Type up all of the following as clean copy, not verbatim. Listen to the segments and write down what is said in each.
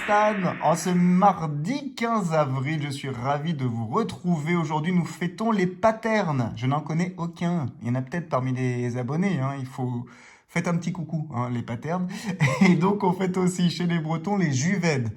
Stan. En ce mardi 15 avril, je suis ravi de vous retrouver. Aujourd'hui, nous fêtons les paternes. Je n'en connais aucun. Il y en a peut-être parmi les abonnés. Hein. Faites un petit coucou, hein, les paternes. Et donc, on fête aussi chez les Bretons les Juvèdes.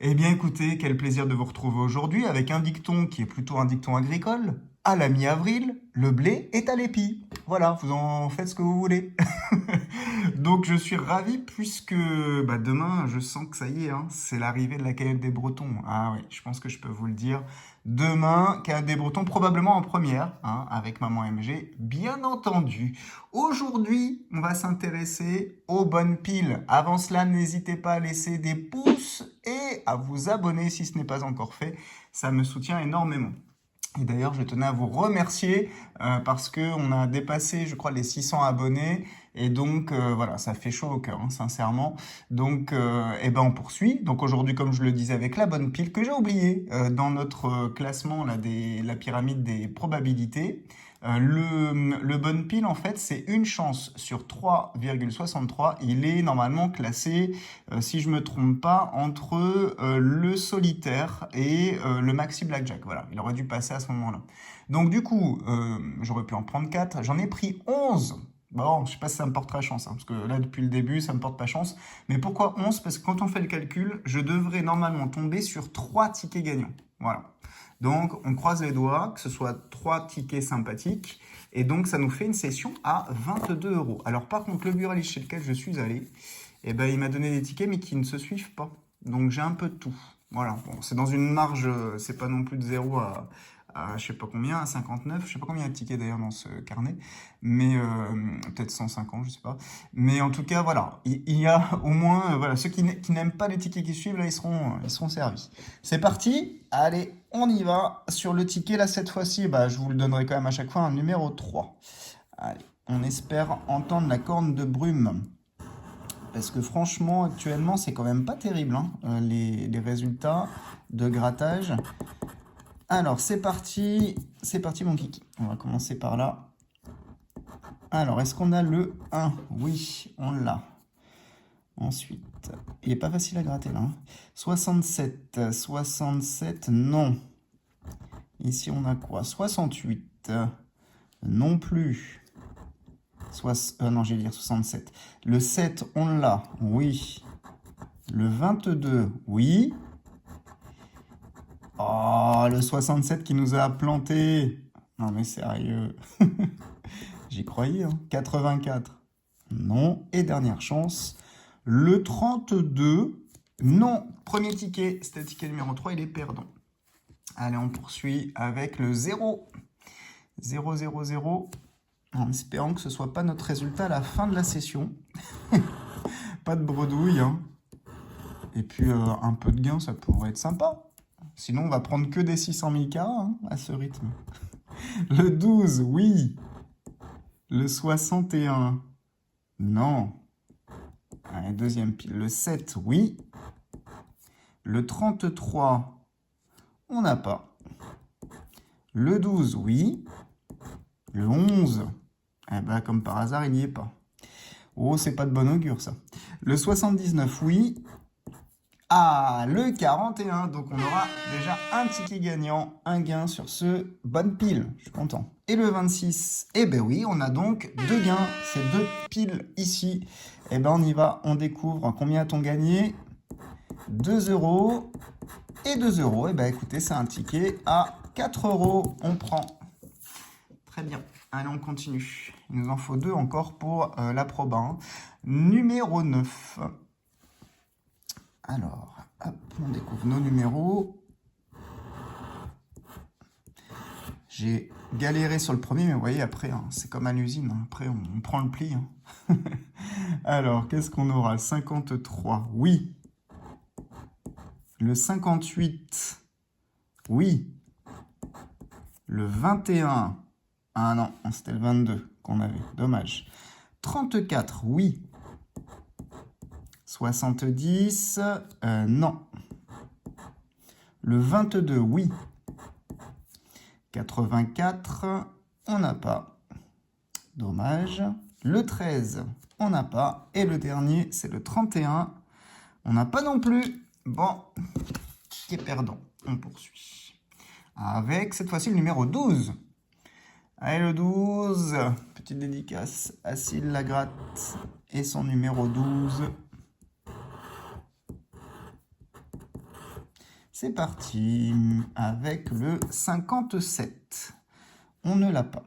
Eh bien, écoutez, quel plaisir de vous retrouver aujourd'hui avec un dicton qui est plutôt un dicton agricole. À la mi-avril, le blé est à l'épi. Voilà, vous en faites ce que vous voulez. Donc je suis ravi puisque demain, je sens que ça y est, hein, c'est l'arrivée de la Cagnotte des Bretons. Ah oui, je pense que je peux vous le dire. Demain, Cagnotte des Bretons, probablement en première, hein, avec Maman MG, bien entendu. Aujourd'hui, on va s'intéresser aux bonnes piles. Avant cela, n'hésitez pas à laisser des pouces et à vous abonner si ce n'est pas encore fait. Ça me soutient énormément. Et d'ailleurs, je tenais à vous remercier parce qu'on a dépassé, je crois, les 600 abonnés. Et donc, voilà, ça fait chaud au cœur, hein, sincèrement. Donc, on poursuit. Donc aujourd'hui, comme je le disais, avec la bonne pile que j'ai oublié dans notre classement là, la pyramide des probabilités. Le bonne pile, en fait, c'est une chance sur 3,63. Il est normalement classé, si je me trompe pas, entre le solitaire et le maxi blackjack. Voilà, il aurait dû passer à ce moment-là. Donc du coup, j'aurais pu en prendre 4. J'en ai pris 11. Bon, je sais pas si ça me portera chance, hein, parce que là, depuis le début, ça me porte pas chance. Mais pourquoi 11? Parce que quand on fait le calcul, je devrais normalement tomber sur 3 tickets gagnants. Voilà. Donc, on croise les doigts, que ce soit 3 tickets sympathiques. Et donc, ça nous fait une session à 22 €. Alors, par contre, le buraliste chez lequel je suis allé, il m'a donné des tickets, mais qui ne se suivent pas. Donc, j'ai un peu de tout. Voilà. Bon, c'est dans une marge, c'est pas non plus de 0 à je sais pas combien, à 59. Je sais pas combien il y a de tickets d'ailleurs dans ce carnet. Mais peut-être 150, je sais pas. Mais en tout cas, voilà. Il y a au moins, voilà, ceux qui n'aiment pas les tickets qui suivent, là, ils seront servis. C'est parti. Allez, on y va. Sur le ticket, là, cette fois-ci, je vous le donnerai quand même à chaque fois un numéro 3. Allez, on espère entendre la corne de brume. Parce que franchement, actuellement, c'est quand même pas terrible, hein, les résultats de grattage. Alors, c'est parti mon kiki. On va commencer par là. Alors, est-ce qu'on a le 1? Oui, on l'a. Ensuite, il n'est pas facile à gratter là. 67, non. Ici, on a quoi? 68, non plus. Non, j'ai dire 67. Le 7, on l'a, oui. Le 22, oui. Oh, le 67 qui nous a planté. Non, mais sérieux. J'y croyais, hein. 84, non. Et dernière chance, le 32, non. Premier ticket, c'était le ticket numéro 3, il est perdant. Allez, on poursuit avec le 0. 0, 0, 0. En espérant que ce ne soit pas notre résultat à la fin de la session. Pas de bredouille, hein. Et puis, un peu de gain, ça pourrait être sympa. Sinon, on va prendre que des 600 000 carats, hein, à ce rythme. Le 12, oui. Le 61, non. Allez, deuxième pile. Le 7, oui. Le 33, on n'a pas. Le 12, oui. Le 11, comme par hasard, il n'y est pas. Oh, c'est pas de bon augure, ça. Le 79, oui. Ah, le 41, donc on aura déjà un ticket gagnant, un gain sur ce bonne pile, je suis content. Et le 26, oui, on a donc 2 gains, c'est 2 piles ici. On y va, on découvre combien a-t-on gagné? 2 € et 2 €. Écoutez, c'est un ticket à 4 €, on prend. Très bien, allez, on continue. Il nous en faut 2 encore pour la proba. Hein. Numéro 9. Alors, hop, on découvre nos numéros. J'ai galéré sur le premier, mais vous voyez, après, hein, c'est comme à l'usine. Hein, après, on prend le pli. Hein. Alors, qu'est-ce qu'on aura? Le 53, oui. Le 58, oui. Le 21, ah non, c'était le 22 qu'on avait, dommage. 34, oui. 70, non. Le 22, oui. 84, on n'a pas. Dommage. Le 13, on n'a pas. Et le dernier, c'est le 31. On n'a pas non plus. Bon, qui est perdant? On poursuit. Avec cette fois-ci le numéro 12. Allez, le 12. Petite dédicace à Cille Lagratte et son numéro 12. C'est parti avec le 57. On ne l'a pas.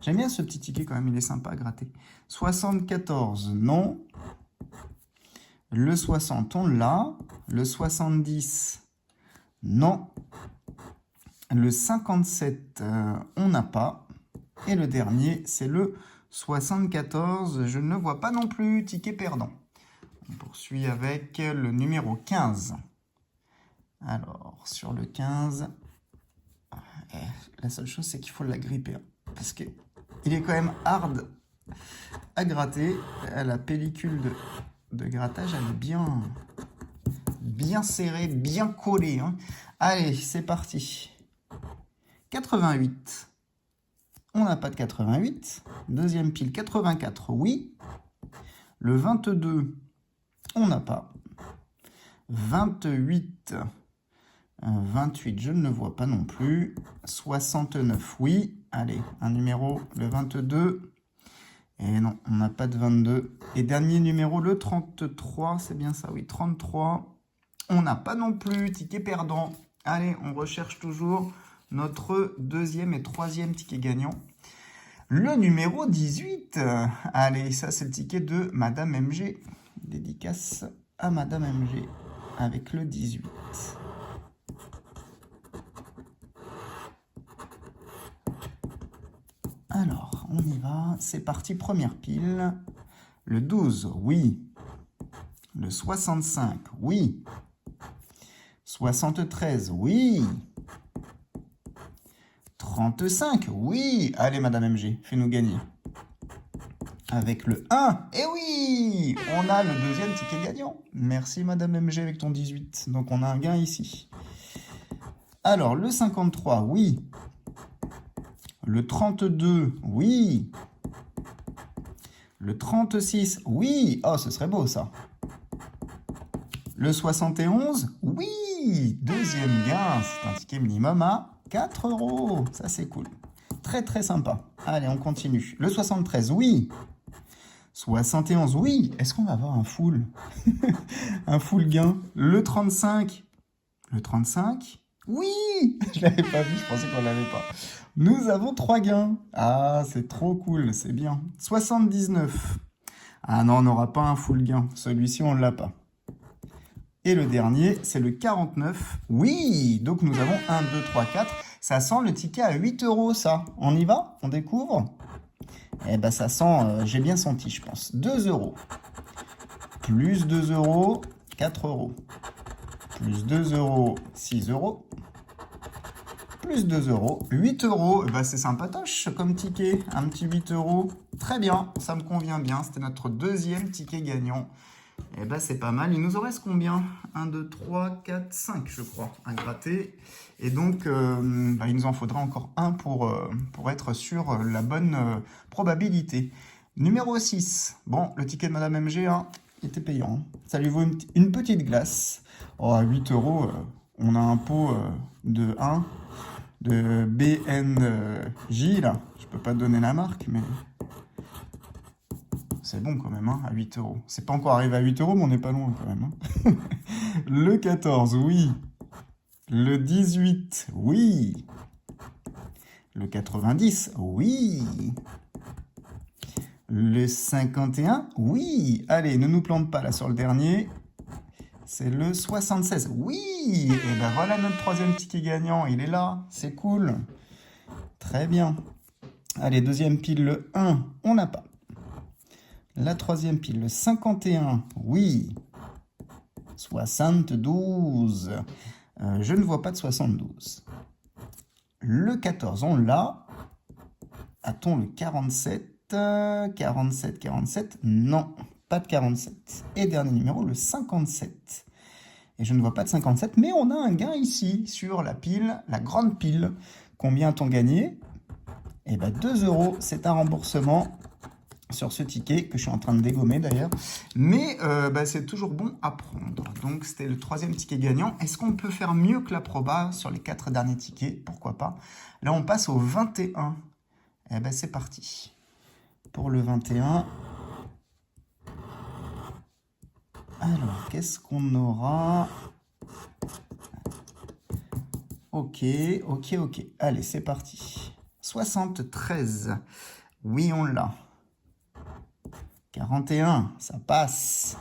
J'aime bien ce petit ticket quand même, il est sympa à gratter. 74, non. Le 60, on l'a. Le 70, non. Le 57, on n'a pas. Et le dernier, c'est le 74. Je ne le vois pas non plus, ticket perdant. On poursuit avec le numéro 15. Alors, sur le 15, la seule chose, c'est qu'il faut la gripper. Parce qu'il est quand même hard à gratter. La pellicule de grattage, elle est bien serrée, bien collée. Hein. Allez, c'est parti. 88. On n'a pas de 88. Deuxième pile, 84, oui. Le 22, on n'a pas. 28. 28, je ne le vois pas non plus. 69, oui. Allez, un numéro, le 22. Et non, on n'a pas de 22. Et dernier numéro, le 33. C'est bien ça, oui, 33. On n'a pas non plus. Ticket perdant. Allez, on recherche toujours notre deuxième et troisième ticket gagnant. Le numéro 18. Allez, ça, c'est le ticket de Madame MG. Dédicace à Madame MG avec le 18. Alors, on y va. C'est parti, première pile. Le 12, oui. Le 65, oui. 73, oui. 35, oui. Allez, Madame MG, fais-nous gagner. Avec le 1, et oui, on a le deuxième ticket gagnant. Merci, Madame MG, avec ton 18. Donc, on a un gain ici. Alors, le 53, oui. Le 32, oui. Le 36, oui. Oh, ce serait beau, ça. Le 71, oui. Deuxième gain, c'est un ticket minimum à 4 €. Ça, c'est cool. Très, très sympa. Allez, on continue. Le 73, oui. 71, oui. Est-ce qu'on va avoir un full? Un full gain. Le 35. Le 35, oui. Je l'avais pas vu, je pensais qu'on l'avait pas. Nous avons 3 gains. Ah, c'est trop cool, c'est bien. 79. Ah non, on n'aura pas un full gain. Celui-ci, on ne l'a pas. Et le dernier, c'est le 49. Oui, donc nous avons 1, 2, 3, 4. Ça sent le ticket à 8 €, ça. On y va? On découvre? Eh ben, ça sent, j'ai bien senti, je pense. 2 €. Plus 2 €, 4 €. Plus 2 €, 6 €. Plus 2 €, 8 €. Eh ben, c'est sympatoche comme ticket. Un petit 8 €. Très bien, ça me convient bien. C'était notre deuxième ticket gagnant. Eh ben, c'est pas mal. Il nous en reste combien? 1, 2, 3, 4, 5, je crois, à gratter. Et donc, il nous en faudra encore un pour être sur la bonne probabilité. Numéro 6. Bon, le ticket de Madame MG, hein, était payant. Ça lui vaut une petite glace. Oh, à 8 €, on a un pot de 1 de BNJ, là. Je peux pas te donner la marque, mais c'est bon quand même, hein, à 8 €. C'est pas encore arrivé à 8 €, mais on n'est pas loin quand même. Hein. Le 14, oui. Le 18, oui. Le 90, oui. Le 51, oui. Allez, ne nous plante pas là sur le dernier. C'est le 76, oui. Et ben voilà notre troisième ticket gagnant, il est là, c'est cool. Très bien. Allez, deuxième pile, le 1, on n'a pas. La troisième pile, le 51, oui. 72. Je ne vois pas de 72. Le 14, on l'a. A-t-on le 47? 47, 47. Non, pas de 47. Et dernier numéro, le 57. Et je ne vois pas de 57, mais on a un gain ici sur la pile, la grande pile. Combien a-t-on gagné? Eh bien, 2 €, c'est un remboursement sur ce ticket que je suis en train de dégommer d'ailleurs. Mais bah, c'est toujours bon à prendre. Donc c'était le 3e ticket gagnant. Est-ce qu'on peut faire mieux que la proba sur les 4 derniers tickets? Pourquoi pas? Là on passe au 21. Eh ben c'est parti. Pour le 21. Alors qu'est-ce qu'on aura? Ok. Allez, c'est parti. 73. Oui, on l'a. 41, ça passe.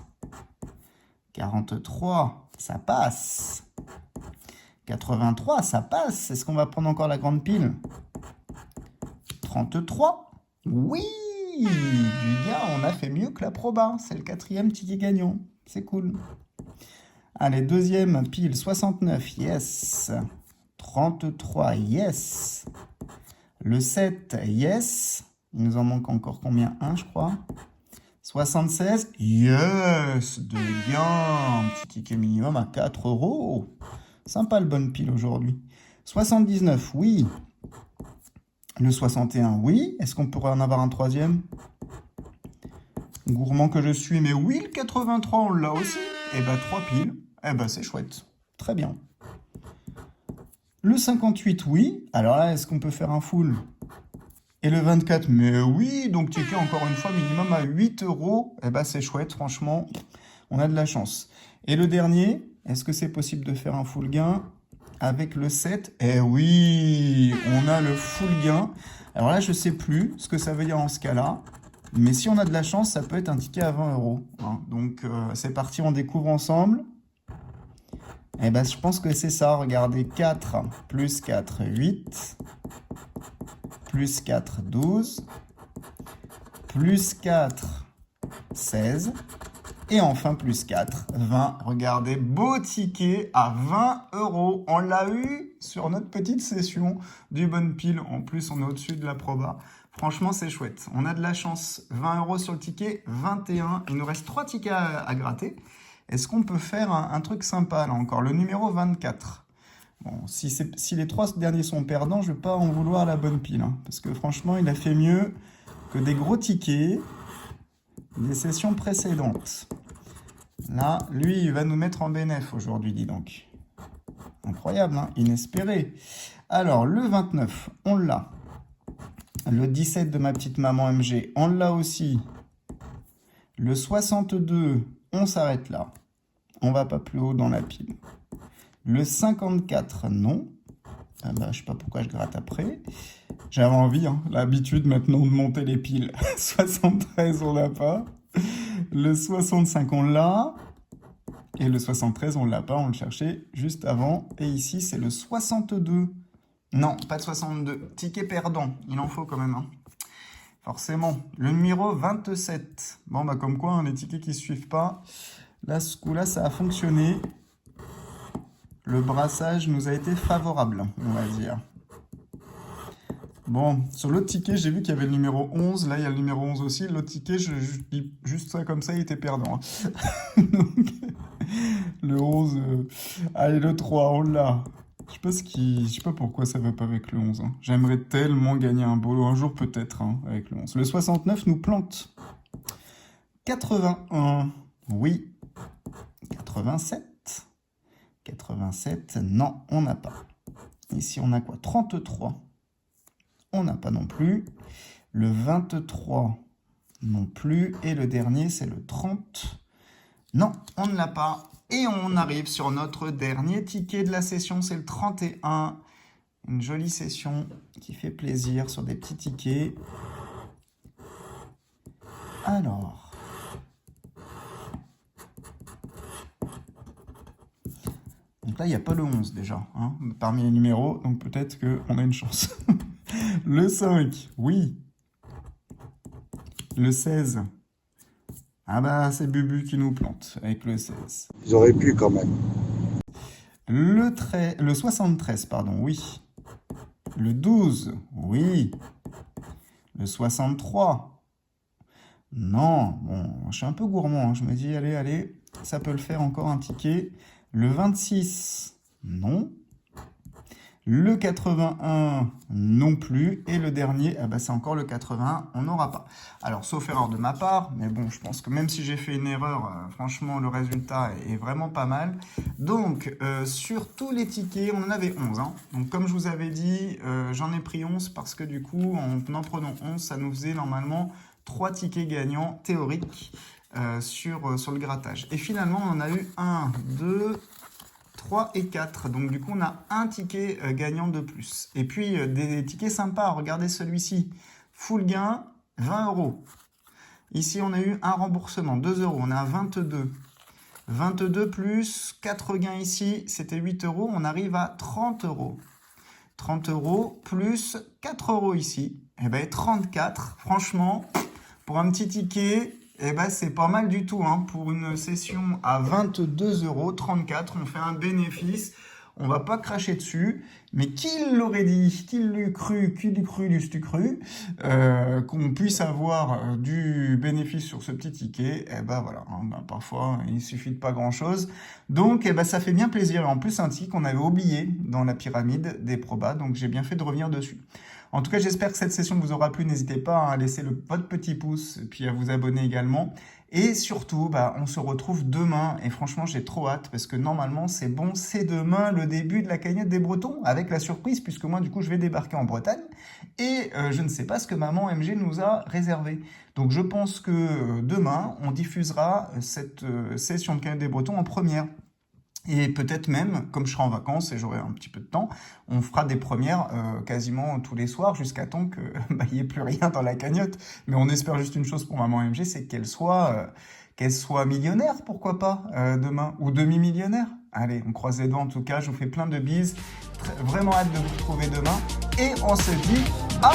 43, ça passe. 83, ça passe. Est-ce qu'on va prendre encore la grande pile? 33. Oui, du gars, on a fait mieux que la proba. C'est le 4e ticket gagnant. C'est cool. Allez, 2e pile, 69, yes. 33, yes. Le 7, yes. Il nous en manque encore combien? 1, je crois. 76, yes. De gain. Un petit ticket minimum à 4 €. Sympa le bonne pile aujourd'hui. 79, oui. Le 61, oui. Est-ce qu'on pourrait en avoir un 3e? Gourmand que je suis, mais oui, le 83, on l'a aussi. Eh ben, 3 piles. Eh ben, c'est chouette. Très bien. Le 58, oui. Alors là, est-ce qu'on peut faire un full? Et le 24, mais oui, donc ticket encore une fois minimum à 8 €. Eh ben, c'est chouette, franchement. On a de la chance. Et le dernier, est-ce que c'est possible de faire un full gain avec le 7? Eh oui, on a le full gain. Alors là, je ne sais plus ce que ça veut dire en ce cas-là. Mais si on a de la chance, ça peut être un ticket à 20 €. Hein. Donc, c'est parti, on découvre ensemble. Eh ben, je pense que c'est ça. Regardez, 4 plus 4, 8. Plus 4, 12. Plus 4, 16. Et enfin, plus 4, 20. Regardez, beau ticket à 20 €. On l'a eu sur notre petite session du bonne pile. En plus, on est au-dessus de la proba. Franchement, c'est chouette. On a de la chance. 20 € sur le ticket, 21. Il nous reste 3 tickets à gratter. Est-ce qu'on peut faire un truc sympa, là encore? Le numéro 24. Bon, si les 3 derniers sont perdants, je ne vais pas en vouloir à la bonne pile. Hein, parce que franchement, il a fait mieux que des gros tickets des sessions précédentes. Là, lui, il va nous mettre en bénéf aujourd'hui, dis donc. Incroyable, hein, inespéré. Alors, le 29, on l'a. Le 17 de ma petite maman MG, on l'a aussi. Le 62, on s'arrête là. On va pas plus haut dans la pile. Le 54, non. Ah bah, je sais pas pourquoi je gratte après. J'avais envie, hein, l'habitude maintenant de monter les piles. 73, on l'a pas. Le 65, on l'a. Et le 73, on l'a pas, on le cherchait juste avant. Et ici, c'est le 62. Non, pas de 62. Ticket perdant, il en faut quand même. Hein. Forcément. Le numéro 27. Bon, bah comme quoi, hein, les tickets qui ne suivent pas. Là, ce coup-là, ça a fonctionné. Le brassage nous a été favorable, on va dire. Bon, sur l'autre ticket, j'ai vu qu'il y avait le numéro 11. Là, il y a le numéro 11 aussi. L'autre ticket, je dis juste ça comme ça, il était perdant. Hein. Donc, le 11. Allez, le 3, on l'a. Je sais pas pourquoi ça va pas avec le 11. Hein. J'aimerais tellement gagner un beau lot un jour, peut-être, hein, avec le 11. Le 69 nous plante. 81, oui. 87. 87, non, on n'a pas. Ici, on a quoi? 33. On n'a pas non plus. Le 23 non plus. Et le dernier, c'est le 30. Non, on ne l'a pas. Et on arrive sur notre dernier ticket de la session, c'est le 31. Une jolie session qui fait plaisir sur des petits tickets. Alors. Donc là, il n'y a pas le 11 déjà, hein, parmi les numéros. Donc peut-être qu'on a une chance. Le 5, oui. Le 16. Ah bah, c'est Bubu qui nous plante avec le 16. Ils auraient pu quand même. Le 73, pardon, oui. Le 12, oui. Le 63. Non, bon, je suis un peu gourmand. Hein. Je me dis, allez, ça peut le faire encore un ticket. Le 26, non. Le 81 non plus. Et le dernier, ah bah c'est encore le 81, on n'aura pas. Alors, sauf erreur de ma part, mais bon, je pense que même si j'ai fait une erreur, franchement, le résultat est vraiment pas mal. Donc, sur tous les tickets, on en avait 11. Hein. Donc, comme je vous avais dit, j'en ai pris 11 parce que du coup, en prenant 11, ça nous faisait normalement 3 tickets gagnants théoriques sur le grattage. Et finalement, on en a eu 1, 2, 3 et 4. Donc du coup, on a un ticket gagnant de plus. Et puis, des tickets sympas. Regardez celui-ci. Full gain, 20 euros. Ici, on a eu un remboursement, 2 euros. On est à 22. 22 plus 4 gains ici, c'était 8 euros. On arrive à 30 euros. 30 euros plus 4 euros ici. Et bien, 34. Franchement, pour un petit ticket... Eh ben, c'est pas mal du tout, hein. Pour une session à 22,34 euros, on fait un bénéfice. On va pas cracher dessus. Mais qui l'aurait dit, qui l'eût cru, qu'on puisse avoir du bénéfice sur ce petit ticket. Eh ben voilà, hein, ben, parfois il suffit de pas grand-chose. Donc eh ben, ça fait bien plaisir. Et en plus, un ticket qu'on avait oublié dans la pyramide des probas. Donc j'ai bien fait de revenir dessus. En tout cas, j'espère que cette session vous aura plu. N'hésitez pas à laisser votre petit pouce, puis à vous abonner également. Et surtout, bah, on se retrouve demain. Et franchement, j'ai trop hâte parce que normalement, c'est bon. C'est demain le début de la cagnotte des Bretons avec la surprise puisque moi, du coup, je vais débarquer en Bretagne. Et je ne sais pas ce que maman MG nous a réservé. Donc, je pense que demain, on diffusera cette session de cagnotte des Bretons en première. Et peut-être même, comme je serai en vacances et j'aurai un petit peu de temps, on fera des premières quasiment tous les soirs jusqu'à temps qu'il n'y ait plus rien dans la cagnotte. Mais on espère juste une chose pour Maman MG, c'est qu'elle soit millionnaire, pourquoi pas, demain, ou demi-millionnaire. Allez, on croise les doigts en tout cas, je vous fais plein de bises, vraiment hâte de vous retrouver demain, et on se dit à